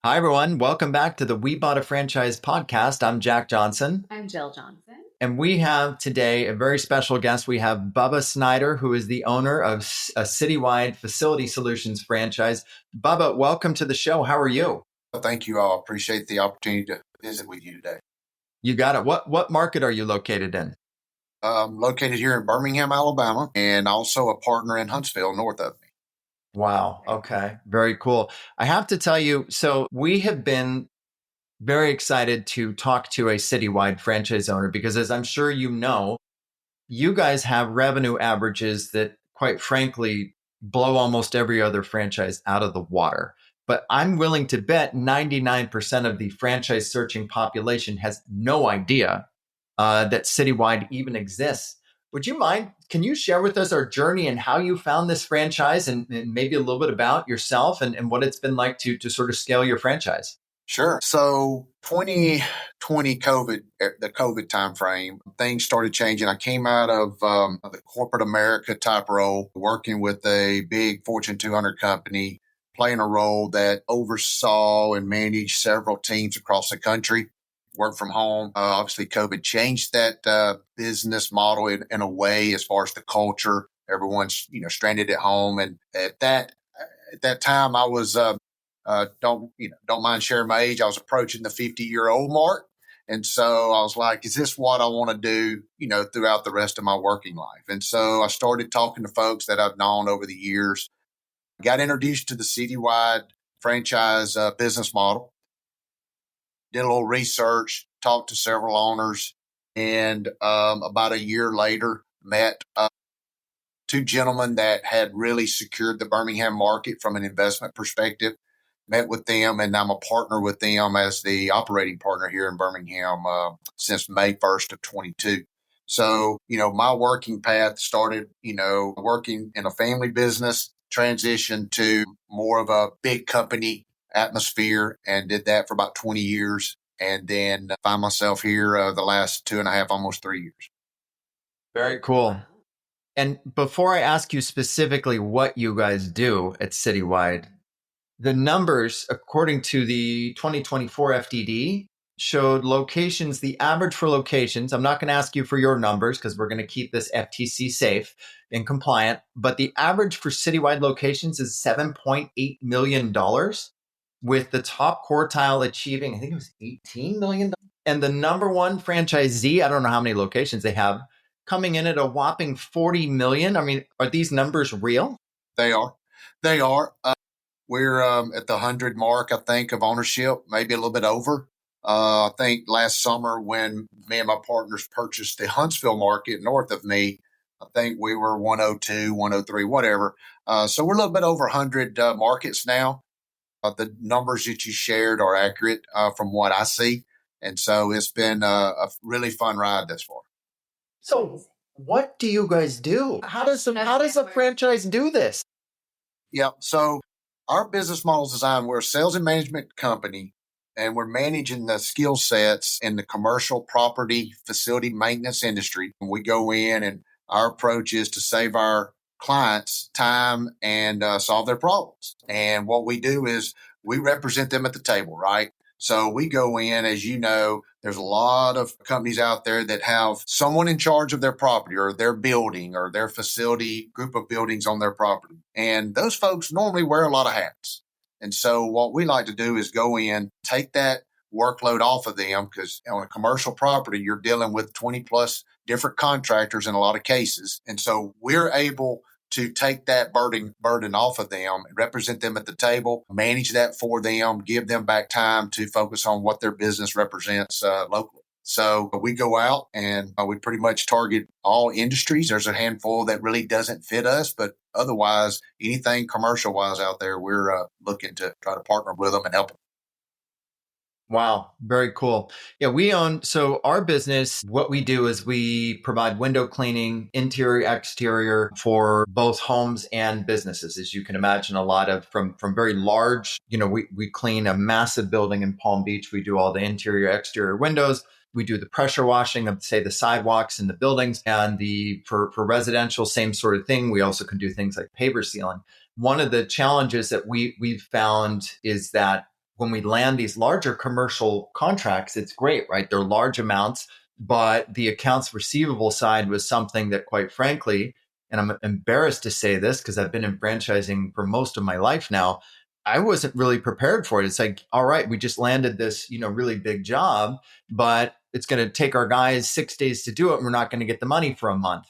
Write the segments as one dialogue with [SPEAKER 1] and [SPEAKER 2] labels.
[SPEAKER 1] Hi, everyone. Welcome back to the We Bought a Franchise podcast. I'm Jack Johnson.
[SPEAKER 2] I'm Jill Johnson.
[SPEAKER 1] And we have today a very special guest. We have Bubba Snider, who is the owner of a citywide facility solutions franchise. Bubba, welcome to the show. How are you?
[SPEAKER 3] Well, thank you all. Appreciate the opportunity to visit with you today.
[SPEAKER 1] You got it. What market are you located in?
[SPEAKER 3] Located here in Birmingham, Alabama, and also a partner in Huntsville, north of me.
[SPEAKER 1] Wow. Okay. Very cool. I have to tell you, so we have been very excited to talk to a citywide franchise owner because, as I'm sure you know, you guys have revenue averages that, quite frankly, blow almost every other franchise out of the water. But I'm willing to bet 99% of the franchise searching population has no idea that citywide even exists. Would you mind? Can you share with us our journey and how you found this franchise and maybe a little bit about yourself and what it's been like to sort of scale your franchise?
[SPEAKER 3] Sure. So 2020 COVID, the COVID timeframe, things started changing. I came out of the corporate America type role, working with a big Fortune 200 company, playing a role that oversaw and managed several teams across the country. Work from home. Obviously, COVID changed that business model in a way as far as the culture. Everyone's stranded at home, and at that time, I was don't mind sharing my age. I was approaching the 50-year-old mark, and so I was like, "Is this what I want to do?" Throughout the rest of my working life. And so I started talking to folks that I've known over the years. Got introduced to the citywide franchise business model. Did a little research, talked to several owners, and about a year later, met two gentlemen that had really secured the Birmingham market from an investment perspective. Met with them, and I'm a partner with them as the operating partner here in Birmingham since May 1st of 22. So, my working path started, working in a family business, transitioned to more of a big company atmosphere, and did that for about 20 years. And then find myself here the last 2.5, almost 3 years.
[SPEAKER 1] Very cool. And before I ask you specifically what you guys do at Citywide, the numbers, according to the 2024 FDD, showed locations, the average for locations. I'm not going to ask you for your numbers because we're going to keep this FTC safe and compliant. But the average for citywide locations is $7.8 million, with the top quartile achieving, I think it was $18 million. And the number one franchisee, I don't know how many locations they have, coming in at a whopping 40 million. I mean, are these numbers real?
[SPEAKER 3] They are. We're at the 100 mark, I think, of ownership, maybe a little bit over. I think last summer when me and my partners purchased the Huntsville market north of me, I think we were 102, 103, whatever. So we're a little bit over 100 markets now. The numbers that you shared are accurate from what I see. And so it's been a really fun ride thus far.
[SPEAKER 1] So what do you guys do? How does a franchise do this?
[SPEAKER 3] Yeah. So our business model is designed. We're a sales and management company, and we're managing the skill sets in the commercial property facility maintenance industry. We go in, and our approach is to save our clients time and solve their problems. And what we do is we represent them at the table, right? So we go in, as you know, there's a lot of companies out there that have someone in charge of their property or their building or their facility group of buildings on their property. And those folks normally wear a lot of hats. And so what we like to do is go in, take that workload off of them, because on a commercial property, you're dealing with 20 plus different contractors in a lot of cases. And so we're able to take that burden off of them, represent them at the table, manage that for them, give them back time to focus on what their business represents locally. So we go out and we pretty much target all industries. There's a handful that really doesn't fit us, but otherwise, anything commercial-wise out there, we're looking to try to partner with them and help them.
[SPEAKER 1] Wow, very cool. Yeah, so our business, what we do is we provide window cleaning, interior, exterior for both homes and businesses. As you can imagine, a lot of from very large, we clean a massive building in Palm Beach. We do all the interior, exterior windows. We do the pressure washing of, say, the sidewalks in the buildings, and for residential, same sort of thing. We also can do things like paver sealing. One of the challenges that we've found is that when we land these larger commercial contracts, it's great, right? They're large amounts, but the accounts receivable side was something that, quite frankly, and I'm embarrassed to say this because I've been in franchising for most of my life now, I wasn't really prepared for it. It's like, all right, we just landed this, really big job, but it's going to take our guys 6 days to do it. And we're not going to get the money for a month.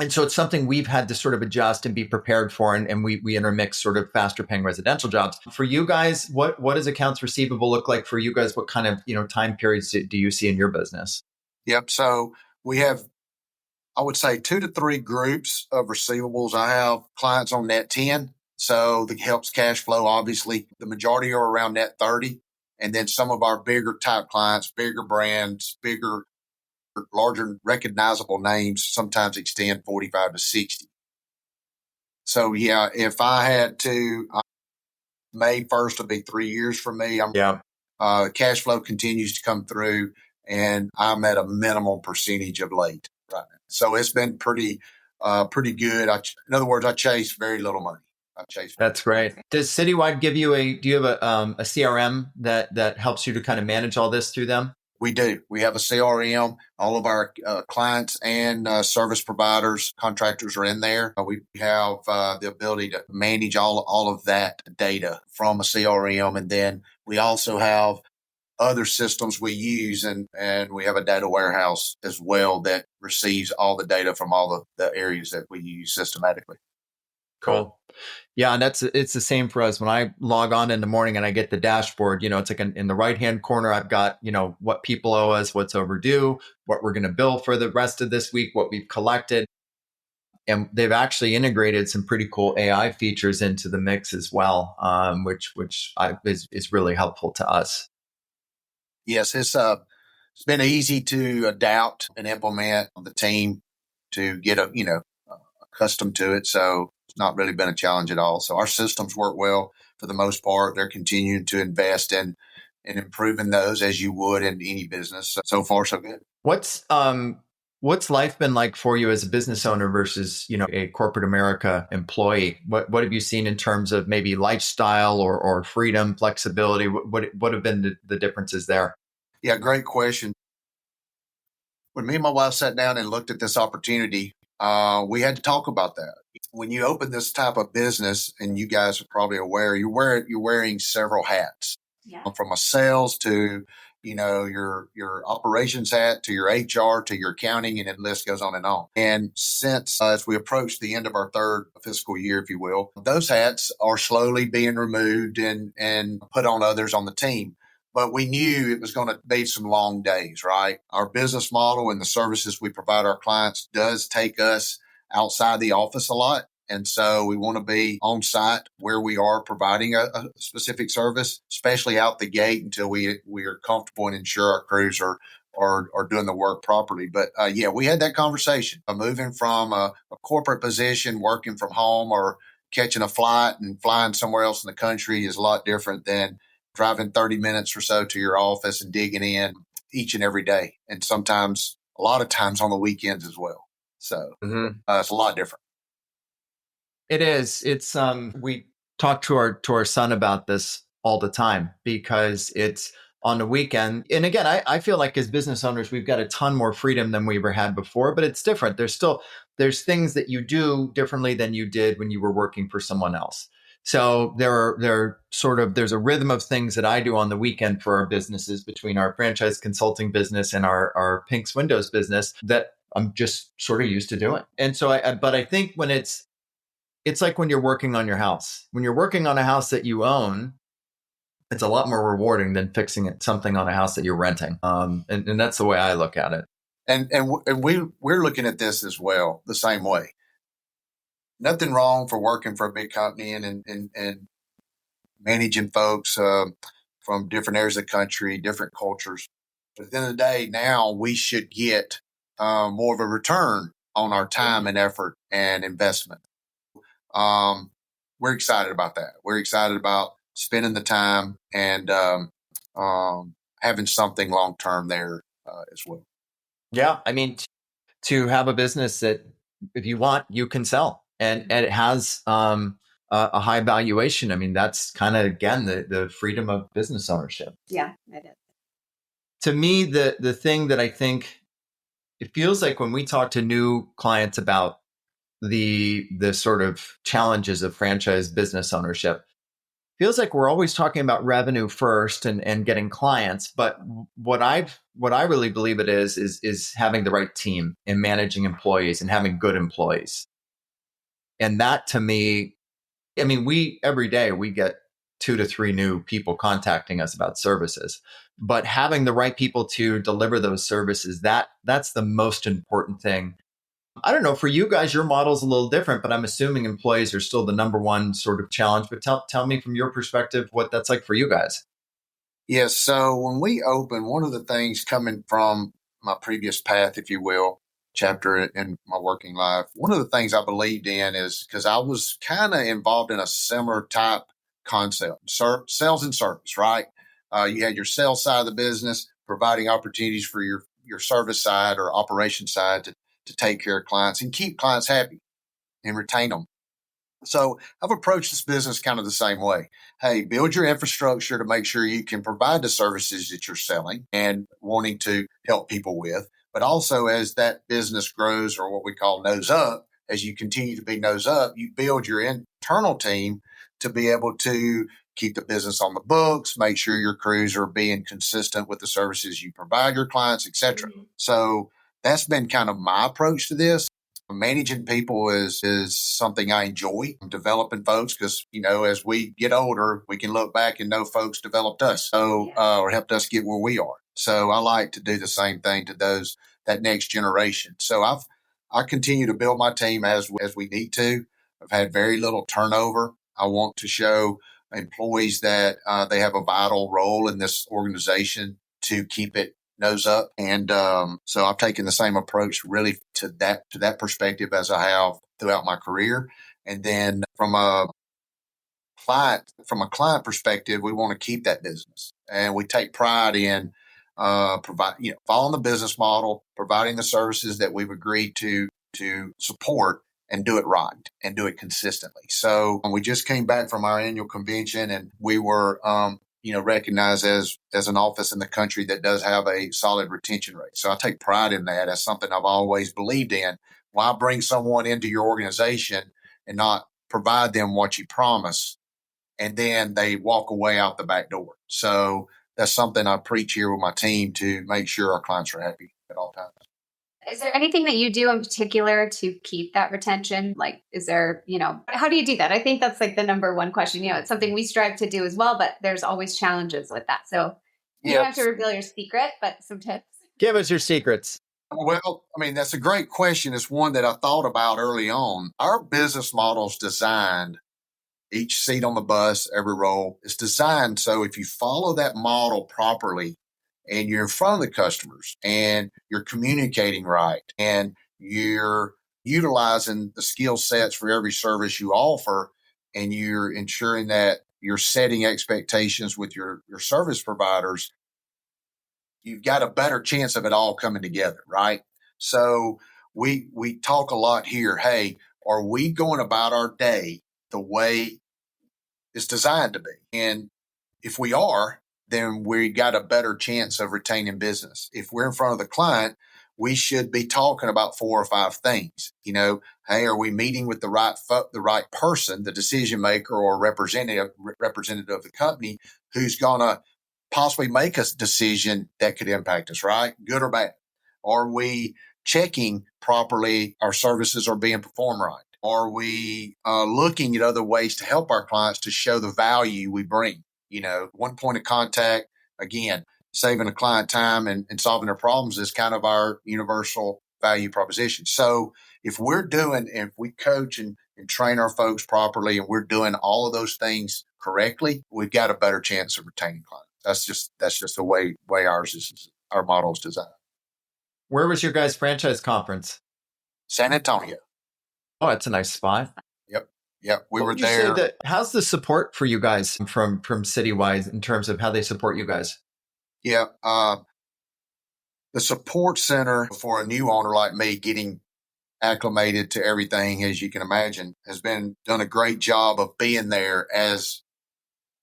[SPEAKER 1] And so it's something we've had to sort of adjust and be prepared for. And we intermix sort of faster paying residential jobs. For you guys, what does accounts receivable look like for you guys? What kind of, time periods do you see in your business?
[SPEAKER 3] Yep. So we have, I would say, 2 to 3 groups of receivables. I have clients on net 10. So that helps cash flow. Obviously, the majority are around net 30. And then some of our bigger type clients, bigger brands, bigger, larger recognizable names sometimes extend 45 to 60. So yeah, if I had to, May 1st will be 3 years for me.
[SPEAKER 1] Yeah,
[SPEAKER 3] Cash flow continues to come through, and I'm at a minimum percentage of late right now. So it's been pretty good. In other words, I chase very little money.
[SPEAKER 1] that's great. Does Citywide give you do you have a CRM that helps you to kind of manage all this through them?
[SPEAKER 3] We do. We have a CRM. All of our clients and service providers, contractors are in there. We have the ability to manage all of that data from a CRM. And then we also have other systems we use, and we have a data warehouse as well that receives all the data from all the areas that we use systematically.
[SPEAKER 1] Cool. Yeah, and it's the same for us. When I log on in the morning and I get the dashboard, it's like in the right hand corner, I've got what people owe us, what's overdue, what we're going to bill for the rest of this week, what we've collected, and they've actually integrated some pretty cool AI features into the mix as well, which is really helpful to us.
[SPEAKER 3] Yes, it's been easy to adapt and implement the team to get accustomed to it. So it's not really been a challenge at all. So our systems work well for the most part. They're continuing to invest in improving those as you would in any business. So far, so good.
[SPEAKER 1] What's life been like for you as a business owner versus, a corporate America employee? What have you seen in terms of maybe lifestyle or freedom, flexibility? What have been the differences there?
[SPEAKER 3] Yeah, great question. When me and my wife sat down and looked at this opportunity, we had to talk about that. When you open this type of business, and you guys are probably aware, you're wearing several hats. Yeah. From a sales to your operations hat to your HR to your accounting, and the list goes on and on. And since as we approach the end of our third fiscal year, if you will, those hats are slowly being removed and put on others on the team. But we knew it was going to be some long days, right? Our business model and the services we provide our clients does take us outside the office a lot. And so we want to be on site where we are providing a specific service, especially out the gate until we are comfortable and ensure our crews are doing the work properly. But yeah, we had that conversation. Moving from a corporate position, working from home, or catching a flight and flying somewhere else in the country is a lot different than driving 30 minutes or so to your office and digging in each and every day. And sometimes, a lot of times on the weekends as well. So it's a lot different.
[SPEAKER 1] It is. It's we talk to our son about this all the time because it's on the weekend. And again, I feel like as business owners, we've got a ton more freedom than we ever had before, but it's different. There's things that you do differently than you did when you were working for someone else. So there's a rhythm of things that I do on the weekend for our businesses between our franchise consulting business and our Pink's Windows business that I'm just sort of used to doing. And so but I think when it's like when you're working on your house. When you're working on a house that you own, it's a lot more rewarding than fixing something on a house that you're renting. And that's the way I look at it.
[SPEAKER 3] And we're looking at this as well, the same way. Nothing wrong for working for a big company and managing folks from different areas of the country, different cultures. But at the end of the day, now we should get more of a return on our time and effort and investment. We're excited about that. We're excited about spending the time and having something long term there as well.
[SPEAKER 1] Yeah, I mean, to have a business that if you want, you can sell, and it has a high valuation. I mean, that's kind of, again, the freedom of business ownership.
[SPEAKER 2] Yeah, it is.
[SPEAKER 1] To me, the thing that I think it feels like when we talk to new clients about the sort of challenges of franchise business ownership, feels like we're always talking about revenue first and getting clients. But what I really believe it is having the right team and managing employees and having good employees. And that, to me, I mean, every day we get 2 to 3 new people contacting us about services, but having the right people to deliver those services, that's the most important thing. I don't know, for you guys, your model's a little different, but I'm assuming employees are still the number one sort of challenge. But tell me from your perspective what that's like for you guys.
[SPEAKER 3] Yes. So when we opened, one of the things coming from my previous path, if you will, chapter in my working life, one of the things I believed in is because I was kind of involved in a similar type concept, sales and service, right? You had your sales side of the business, providing opportunities for your service side or operation side to take care of clients and keep clients happy and retain them. So I've approached this business kind of the same way. Hey, build your infrastructure to make sure you can provide the services that you're selling and wanting to help people with. But also, as that business grows, or what we call nose up, as you continue to be nose up, you build your internal team to be able to keep the business on the books, make sure your crews are being consistent with the services you provide your clients, etc. Mm-hmm. So that's been kind of my approach to this. Managing people is something I enjoy. Developing folks because, as we get older, we can look back and know folks developed us or helped us get where we are. So I like to do the same thing to that next generation. So I continue to build my team as we need to. I've had very little turnover. I want to show employees that they have a vital role in this organization to keep it nose up. And so I've taken the same approach really to that perspective as I have throughout my career. And then from a client perspective, we want to keep that business, and we take pride in following the business model, providing the services that we've agreed to support, and do it right and do it consistently. So we just came back from our annual convention, and we were recognized as an office in the country that does have a solid retention rate. So I take pride in that. That's something I've always believed in. Why bring someone into your organization and not provide them what you promise, and then they walk away out the back door? So that's something I preach here with my team to make sure our clients are happy at all times.
[SPEAKER 2] Is there anything that you do in particular to keep that retention? Like, is there, how do you do that? I think that's like the number one question. It's something we strive to do as well, but there's always challenges with that. So you don't have to reveal your secret, but some tips.
[SPEAKER 1] Give us your secrets.
[SPEAKER 3] Well, I mean, that's a great question. It's one that I thought about early on. Our business model is designed, each seat on the bus, every role is designed so if you follow that model properly, and you're in front of the customers and you're communicating right and you're utilizing the skill sets for every service you offer, and you're ensuring that you're setting expectations with your service providers, you've got a better chance of it all coming together, right? So we talk a lot here. Hey, are we going about our day the way it's designed to be? And if we are, then we got a better chance of retaining business. If we're in front of the client, we should be talking about 4 or 5 things. Hey, are we meeting with the right person, the decision maker or representative of the company, who's going to possibly make a decision that could impact us, right? Good or bad? Are we checking properly our services are being performed right? Are we looking at other ways to help our clients to show the value we bring? One point of contact, again, saving a client time and solving their problems is kind of our universal value proposition. So if we coach and train our folks properly, and we're doing all of those things correctly, we've got a better chance of retaining clients. That's just the way our model is designed.
[SPEAKER 1] Where was your guys' franchise conference?
[SPEAKER 3] San Antonio.
[SPEAKER 1] Oh, that's a nice spot.
[SPEAKER 3] Yep, we were there.
[SPEAKER 1] How's the support for you guys from Citywide in terms of how they support you guys?
[SPEAKER 3] Yeah, the support center for a new owner like me getting acclimated to everything, as you can imagine, has done a great job of being there as,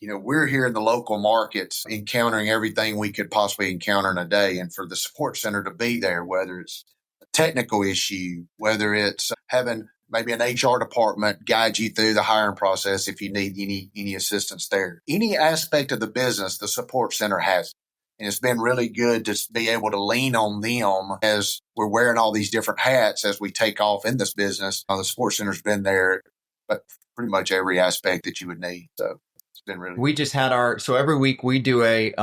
[SPEAKER 3] we're here in the local markets encountering everything we could possibly encounter in a day. And for the support center to be there, whether it's a technical issue, whether it's having maybe an HR department guide you through the hiring process if you need any assistance there. Any aspect of the business, the support center has. And it's been really good to be able to lean on them as we're wearing all these different hats as we take off in this business. The support center's been there, but pretty much every aspect that you would need. So it's been really
[SPEAKER 1] We just had so every week we do a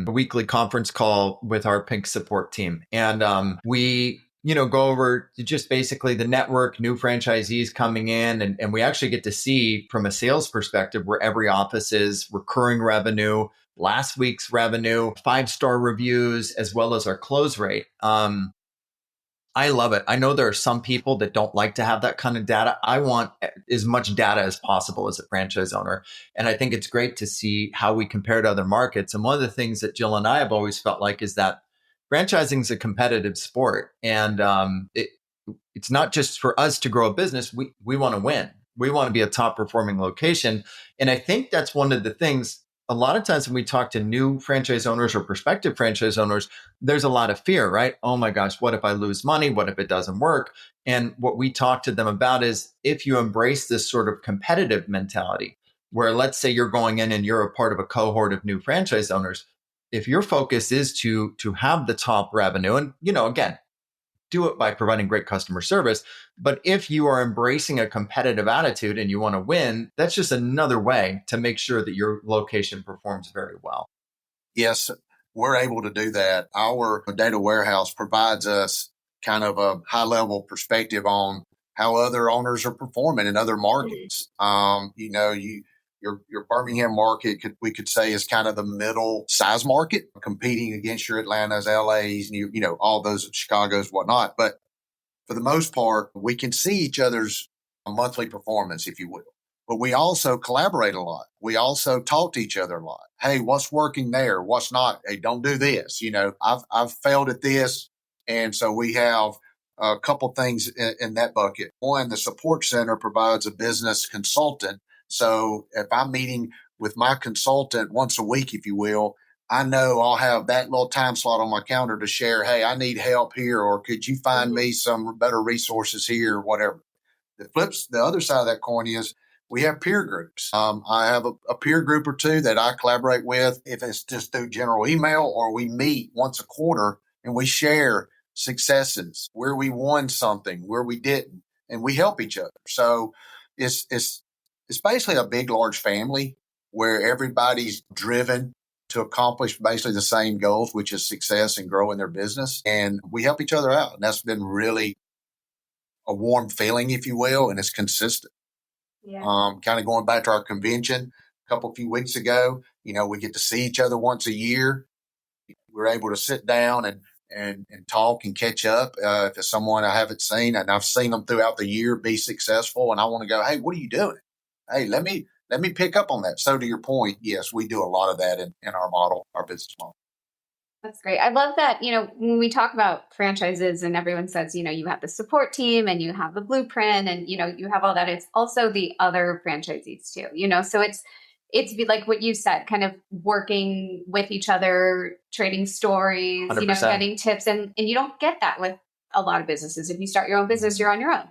[SPEAKER 1] weekly conference call with our Pink support team. And we go over just basically the network, new franchisees coming in, and we actually get to see from a sales perspective where every office is, recurring revenue, last week's revenue, 5-star reviews, as well as our close rate. I love it. I know there are some people that don't like to have that kind of data. I want as much data as possible as a franchise owner. And I think it's great to see how we compare to other markets. And one of the things that Jill and I have always felt like is that franchising is a competitive sport. And it's not just for us to grow a business. We want to win. We want to be a top performing location. And I think that's one of the things. A lot of times when we talk to new franchise owners or prospective franchise owners, there's a lot of fear, right? Oh my gosh, what if I lose money? What if it doesn't work? And what we talk to them about is if you embrace this sort of competitive mentality, where let's say you're going in and you're a part of a cohort of new franchise owners, if your focus is to have the top revenue, and again, do it by providing great customer service. But if you are embracing a competitive attitude and you want to win, that's just another way to make sure that your location performs very well.
[SPEAKER 3] Yes, we're able to do that. Our data warehouse provides us kind of a high level perspective on how other owners are performing in other markets. Your Birmingham market we could say is kind of the middle size market, competing against your Atlantas, LAs, and all those Chicago's, whatnot. But for the most part, we can see each other's monthly performance, if you will. But we also collaborate a lot. We also talk to each other a lot. Hey, what's working there? What's not? Hey, don't do this. I've failed at this. And so we have a couple things in that bucket. One, the support center provides a business consultant. So if I'm meeting with my consultant once a week, if you will, I know I'll have that little time slot on my calendar to share, hey, I need help here, or could you find me some better resources here, or whatever. The other side of that coin is we have peer groups. I have a peer group or two that I collaborate with, if it's just through general email, or we meet once a quarter and we share successes, where we won something, where we didn't, and we help each other. So it's basically a big, large family where everybody's driven to accomplish basically the same goals, which is success and growing their business. And we help each other out. And that's been really a warm feeling, if you will, and it's consistent.
[SPEAKER 2] Yeah.
[SPEAKER 3] Kind of going back to our convention a few weeks ago, we get to see each other once a year. We're able to sit down and talk and catch up. If it's someone I haven't seen, and I've seen them throughout the year be successful, and I want to go, hey, what are you doing? Hey, let me pick up on that. So to your point, yes, we do a lot of that in our model, our business model.
[SPEAKER 2] That's great. I love that, when we talk about franchises and everyone says, you have the support team and you have the blueprint and, you have all that. It's also the other franchisees too, so it's like what you said, kind of working with each other, trading stories,
[SPEAKER 1] 100%.
[SPEAKER 2] Getting tips. And you don't get that with a lot of businesses. If you start your own business, you're on your own.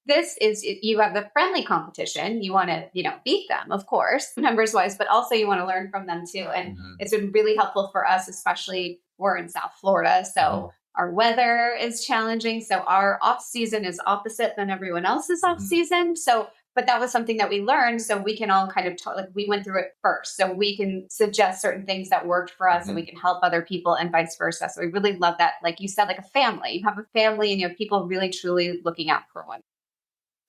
[SPEAKER 2] This is, you have the friendly competition. You want to, beat them, of course, numbers wise, but also you want to learn from them too. And it's been really helpful for us, especially we're in South Florida. So our weather is challenging. So our off season is opposite than everyone else's off season. So, but that was something that we learned. So we can all kind of talk, like we went through it first. So we can suggest certain things that worked for us and we can help other people and vice versa. So we really love that. Like you said, like a family, you have a family and you have people really, truly looking out for one.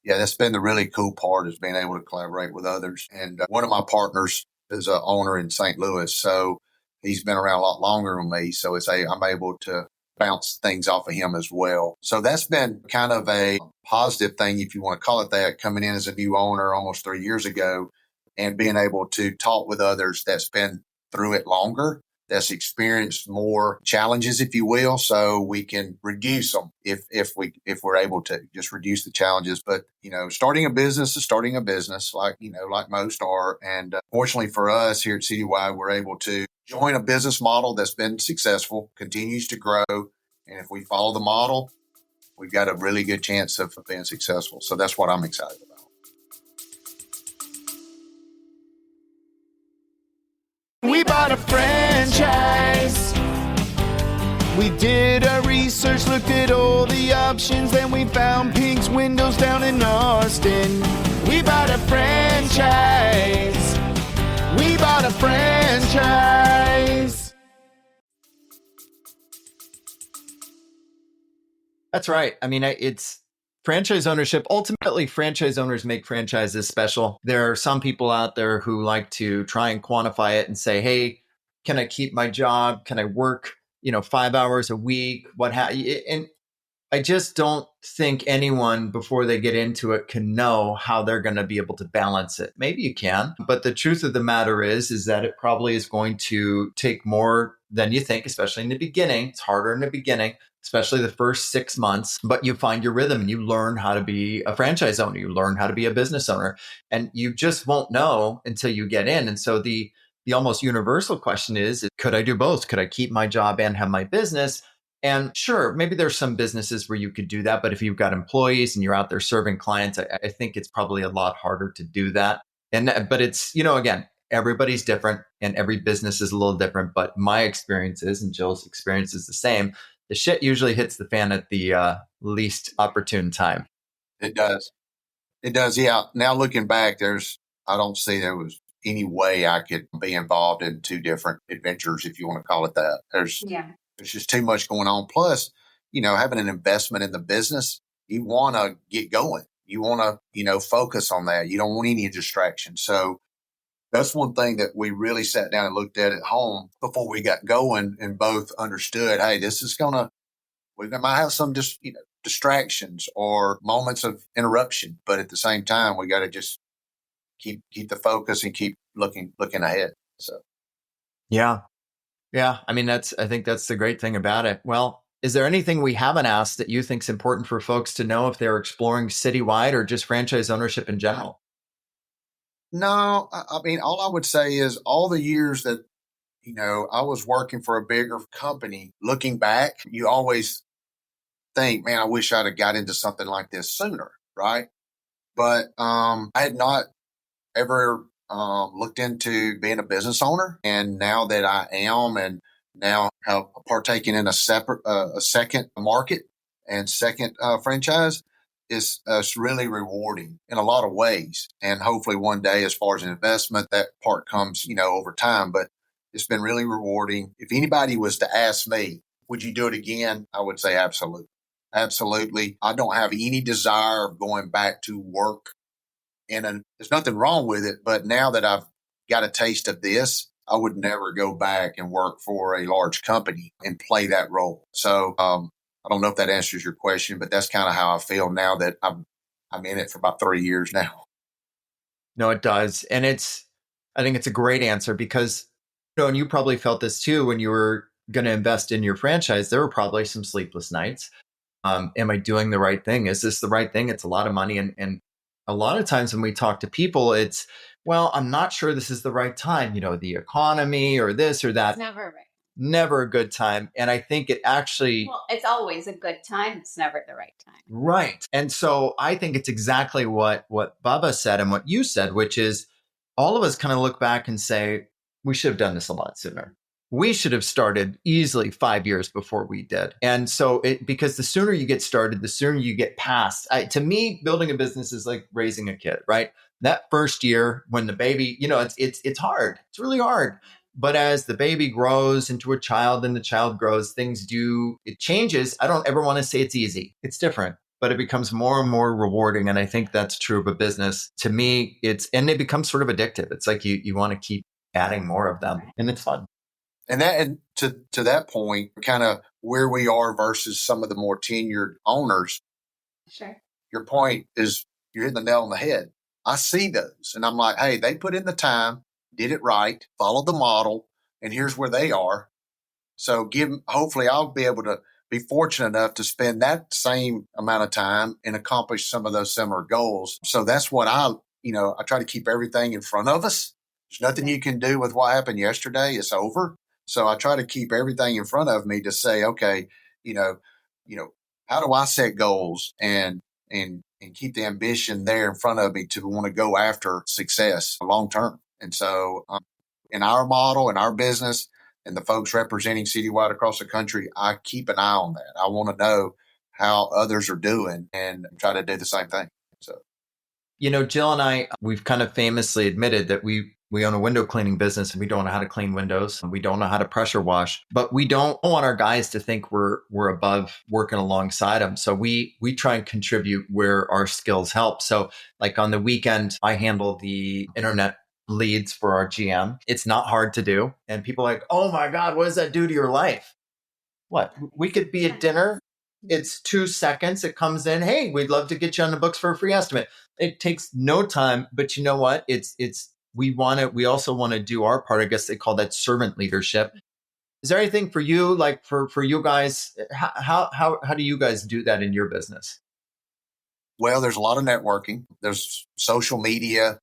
[SPEAKER 3] Yeah, that's been the really cool part, is being able to collaborate with others. And one of my partners is an owner in St. Louis, so he's been around a lot longer than me. So I'm able to bounce things off of him as well. So that's been kind of a positive thing, if you want to call it that, coming in as a new owner almost 3 years ago and being able to talk with others that's been through it longer that's experienced more challenges, if you will, so we can reduce them if we're able to just reduce the challenges. But starting a business is starting a business, like like most are. And fortunately for us here at Citywide, we're able to join a business model that's been successful, continues to grow, and if we follow the model, we've got a really good chance of being successful. So that's what I'm excited about.
[SPEAKER 4] We bought a franchise. We did our research, looked at all the options, then we found Pink's Windows down in Austin. We bought a franchise. We bought a franchise.
[SPEAKER 1] That's right. I mean, it's franchise ownership. Ultimately, franchise owners make franchises special. There are some people out there who like to try and quantify it and say, hey, can I keep my job? Can I work, 5 hours a week? And I just don't think anyone before they get into it can know how they're going to be able to balance it. Maybe you can, but the truth of the matter is that it probably is going to take more than you think, especially in the beginning. It's harder in the beginning, especially the first 6 months, but you find your rhythm and you learn how to be a franchise owner. You learn how to be a business owner, and you just won't know until you get in. And so the almost universal question is, could I do both? Could I keep my job and have my business? And sure, maybe there's some businesses where you could do that. But if you've got employees and you're out there serving clients, I think it's probably a lot harder to do that. But it's, again, everybody's different and every business is a little different. But my experience is, and Jill's experience is the same, the shit usually hits the fan at the least opportune time.
[SPEAKER 3] It does. It does. Yeah. Now looking back, I don't see there was any way I could be involved in two different adventures, if you want to call it that. There's just too much going on. Plus, having an investment in the business, you want to get going. You want to, focus on that. You don't want any distractions. So that's one thing that we really sat down and looked at home before we got going and both understood, hey, we might have some distractions or moments of interruption, but at the same time, we got to just keep the focus and keep looking ahead. So,
[SPEAKER 1] yeah. I mean, I think that's the great thing about it. Well, is there anything we haven't asked that you think is important for folks to know if they're exploring Citywide or just franchise ownership in general?
[SPEAKER 3] No, I mean, all I would say is all the years that, I was working for a bigger company, looking back, you always think, man, I wish I'd have got into something like this sooner. Right. But, I had not ever looked into being a business owner. And now that I am, and now have partaken in a second market and second franchise, is really rewarding in a lot of ways. And hopefully one day, as far as an investment, that part comes, over time. But it's been really rewarding. If anybody was to ask me, would you do it again? I would say absolutely. Absolutely. I don't have any desire of going back to work. And there's nothing wrong with it. But now that I've got a taste of this, I would never go back and work for a large company and play that role. So I don't know if that answers your question, but that's kind of how I feel now that I'm in it for about 3 years now.
[SPEAKER 1] No, it does. And I think it's a great answer because, and you probably felt this too when you were going to invest in your franchise. There were probably some sleepless nights. Am I doing the right thing? Is this the right thing? It's a lot of money. And a lot of times when we talk to people, it's, well, I'm not sure this is the right time, the economy or this or that.
[SPEAKER 2] It's never right.
[SPEAKER 1] Never a good time. And I think it actually...
[SPEAKER 2] Well, it's always a good time. It's never the right time.
[SPEAKER 1] Right. And so I think it's exactly what Bubba said and what you said, which is all of us kind of look back and say, we should have done this a lot sooner. We should have started easily 5 years before we did. And so because the sooner you get started, the sooner you get past. To me, building a business is like raising a kid, right? That first year when the baby, it's hard. It's really hard. But as the baby grows into a child and the child grows, it changes. I don't ever want to say it's easy. It's different, but it becomes more and more rewarding. And I think that's true of a business. To me, it becomes sort of addictive. It's like you want to keep adding more of them, and it's fun.
[SPEAKER 3] And to that point, kind of where we are versus some of the more tenured owners.
[SPEAKER 2] Sure.
[SPEAKER 3] Your point is you're hitting the nail on the head. I see those and I'm like, hey, they put in the time, did it right, followed the model, and here's where they are. So hopefully I'll be able to be fortunate enough to spend that same amount of time and accomplish some of those similar goals. So that's what I try to keep everything in front of us. There's nothing you can do with what happened yesterday. It's over. So I try to keep everything in front of me to say, okay, how do I set goals and keep the ambition there in front of me to want to go after success long term. And so in our model, in our business, and the folks representing citywide across the country, I keep an eye on that. I want to know how others are doing and try to do the same thing. So,
[SPEAKER 1] Jill and I, we've kind of famously admitted that we own a window cleaning business and we don't know how to clean windows and we don't know how to pressure wash, but we don't want our guys to think we're above working alongside them. So we try and contribute where our skills help. So like on the weekend, I handle the internet leads for our GM. It's not hard to do. And people are like, oh my God, what does that do to your life? What? We could be at dinner. It's 2 seconds. It comes in. Hey, we'd love to get you on the books for a free estimate. It takes no time, but you know what? We also want to do our part. I guess they call that servant leadership. Is there anything for you, like for you guys? How do you guys do that in your business?
[SPEAKER 3] Well, there's a lot of networking. There's social media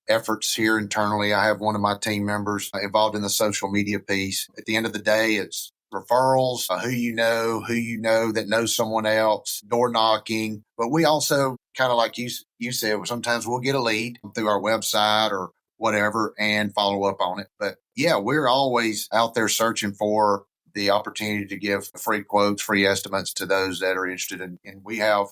[SPEAKER 3] efforts here internally. I have one of my team members involved in the social media piece. At the end of the day, it's referrals, who you know that knows someone else, door knocking. But we also kind of like you said, sometimes we'll get a lead through our website or whatever and follow up on it. But yeah, we're always out there searching for the opportunity to give free quotes, free estimates to those that are interested in. And we have,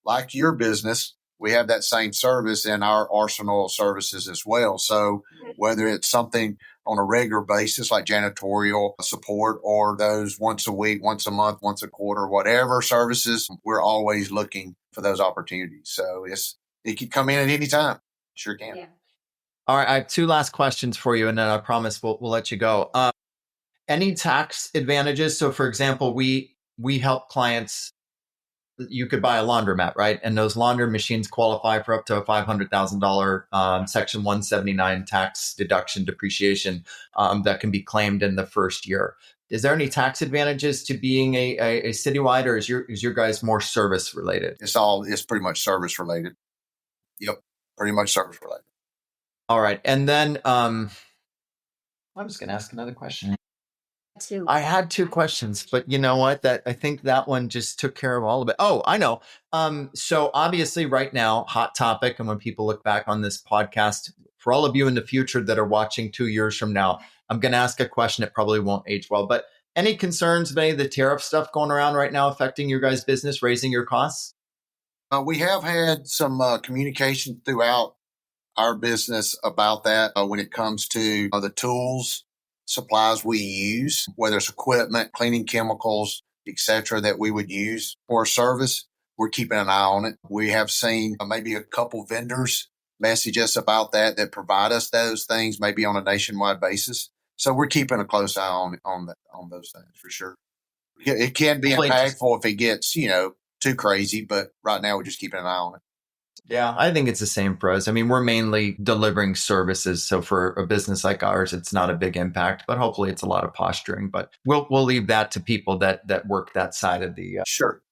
[SPEAKER 3] like your business, we have that same service in our arsenal of services as well. So whether it's something on a regular basis like janitorial support or those once a week, once a month, once a quarter, whatever services, we're always looking for those opportunities. So it can come in at any time. Sure can.
[SPEAKER 2] Yeah.
[SPEAKER 1] All right. I have 2 last questions for you, and then I promise we'll let you go. Any tax advantages? So for example, we help clients. You could buy a laundromat, right? And those laundry machines qualify for up to a $500,000 Section 179 tax deduction depreciation that can be claimed in the first year. Is there any tax advantages to being a citywide, or is your guys more service related?
[SPEAKER 3] It's pretty much service related. Yep, pretty much service related.
[SPEAKER 1] All right, and then I was going to ask another question. I had 2 questions, but you know what? I think that one just took care of all of it. Oh, I know. So obviously right now, hot topic. And when people look back on this podcast, for all of you in the future that are watching 2 years from now, I'm going to ask a question that probably won't age well, but any concerns of any of the tariff stuff going around right now affecting your guys' business, raising your costs?
[SPEAKER 3] We have had some communication throughout our business about that when it comes to the tools, supplies we use, whether it's equipment, cleaning chemicals, etc., that we would use for a service. We're keeping an eye on it. We have seen maybe a couple vendors message us about that provide us those things, maybe on a nationwide basis. So we're keeping a close eye on those things for sure. It can be impactful if it gets too crazy, but right now we're just keeping an eye on it.
[SPEAKER 1] Yeah, I think it's the same for us. I mean, we're mainly delivering services. So for a business like ours, it's not a big impact, but hopefully it's a lot of posturing. But we'll leave that to people that work that side of the...
[SPEAKER 3] Sure.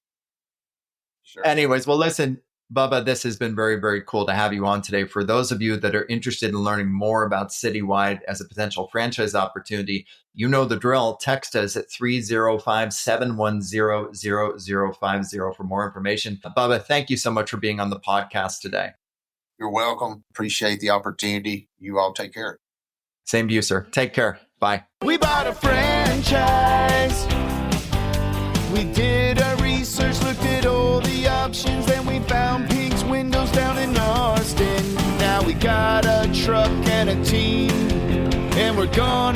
[SPEAKER 1] Anyways, well, listen, Bubba, this has been very, very cool to have you on today. For those of you that are interested in learning more about Citywide as a potential franchise opportunity, you know the drill. Text us at 305-710-0050 for more information. Bubba, thank you so much for being on the podcast today.
[SPEAKER 3] You're welcome. Appreciate the opportunity. You all take care.
[SPEAKER 1] Same to you, sir. Take care. Bye.
[SPEAKER 4] We bought a franchise. We did our research, looked at all the options, then we found Pink's Windows down in Austin. Now we got a truck and a team, and we're gonna